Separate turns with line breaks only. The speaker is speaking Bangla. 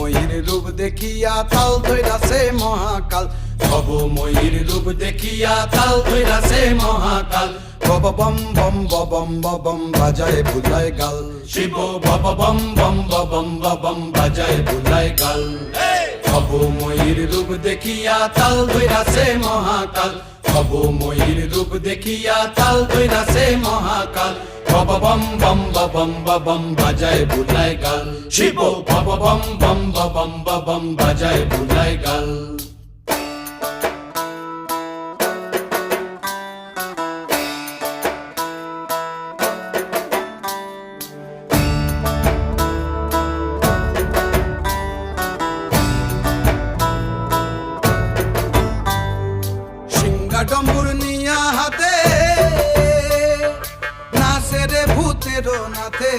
ময়ূর রূপ দেখিয়া তাল ধইরাছে মহাকাল, ভবময়ূর রূপ দেখিয়া তাল ধইরাছে মহাকাল। বব বম বম বম বম বাজায় বুলায় গাল, শিব বব বম বম বম বম বাজায় বুলায় গাল। ভবময়ূর রূপ দেখিয়া তাল ধইরাছে মহাকাল, ভবময়ূর রূপ দেখিয়া তাল ধইরাছে মহাকাল। বব বম বম বম বাজায় বুলায় গাল, শিব বব বম বম বম বাজায় বুলায় গাল। ডম্বুর নিয়া হাতে নাচে রে ভূতের নাথে।